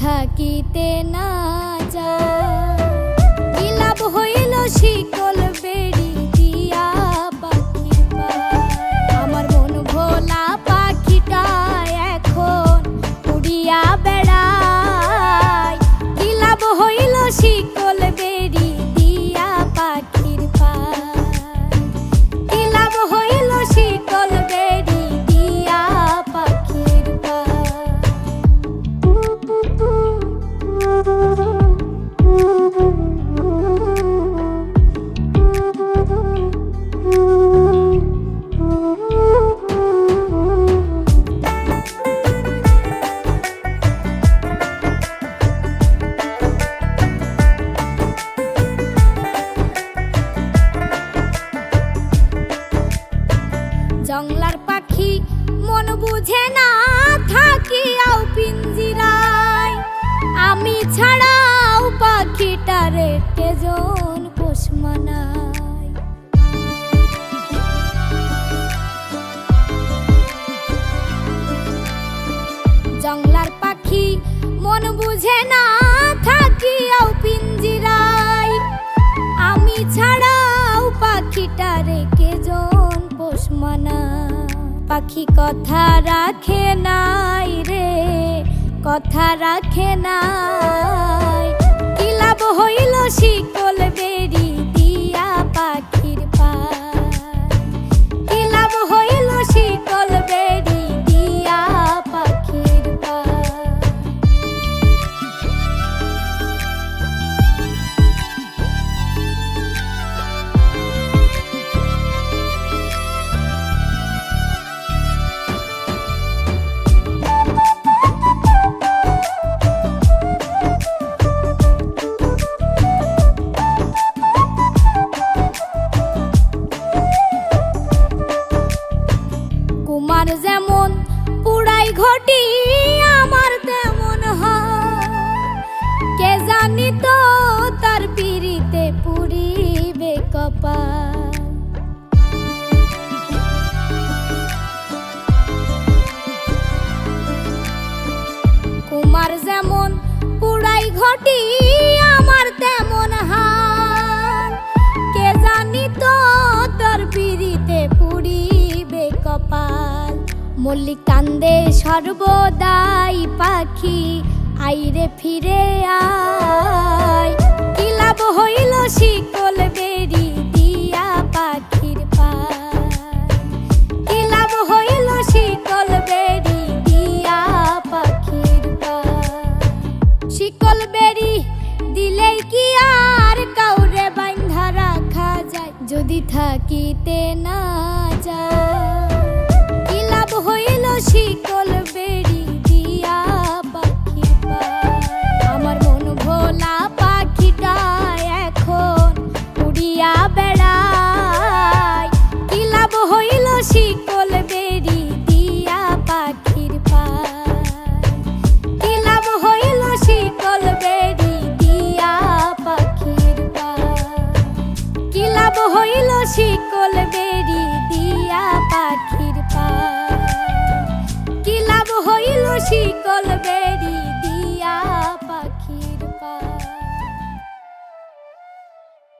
থাকিতে না যায়। কি লাভ হইল শিকল বেড়ি দিয়া পাখির পায়। আমার মন ভোলা পাখিটা এখন উড়িয়া বেড়ায়। কি লাভ হইল শিকল বেড়ি দিয়া পাখির পায়। কি লাভ হইল শিকল বেড়ি দিয়া পাখির পায়। জংলার পাখি মন বুঝে না থাকিয়াও পিঞ্জিরায়। আমি ছাড়াও পাখিটারে কেজন পোষ মানায়। জংলার পাখি মন বুঝে না থাকিয়াও পিঞ্জিরায়। আমি ছাড়াও পাখিটারে কেজন পোষ মানায়। পাখি কথা রাখে নাই রে, কথা রাখে নাই। কি লাভ হইল শিকল বেড়ি দিয়া পাখির পায়। কি লাভ হইল শিকল বেড়ি দিয়া পাখির পায়। কুমার যেমন পুরাই ঘটি আমার তেমন হয়। কে জানি তো তার পিরিতে পুরিবে কপাল। কুমার যেমন পুরাই ঘটি আমার তেমন হয়। কে জানি তো তার পিরিতে পুরিবে কপাল। মল্লিক কান্দে সর্বদাই পাখি আইরে ফিরে আয়। কি লাভ হইল শিকল বেড়ি দিয়া পাখির পায়। কি লাভ হইল শিকল বেড়ি দিয়া পাখির পায়। শিকল বেড়ি দিলেই কি আর কাউরে বাঁধা রাখা যায়। যদি থাকিতে না যায়। কি লাভ হইল শিকল বেড়ি দিয়া পাখির পায়। আমার মন ভোলা পাখিটা এখন উড়িয়া বেড়ায়। কি লাভ হইল শিকল বেড়ি দিয়া পাখির পায়। কি লাভ হইল শিকল বেড়ি দিয়া পাখির পায়। কি লাভ হইল শিকল বেড়ি দিয়া পাখির পায়। কি লাভ হইল শিকল বেড়ি।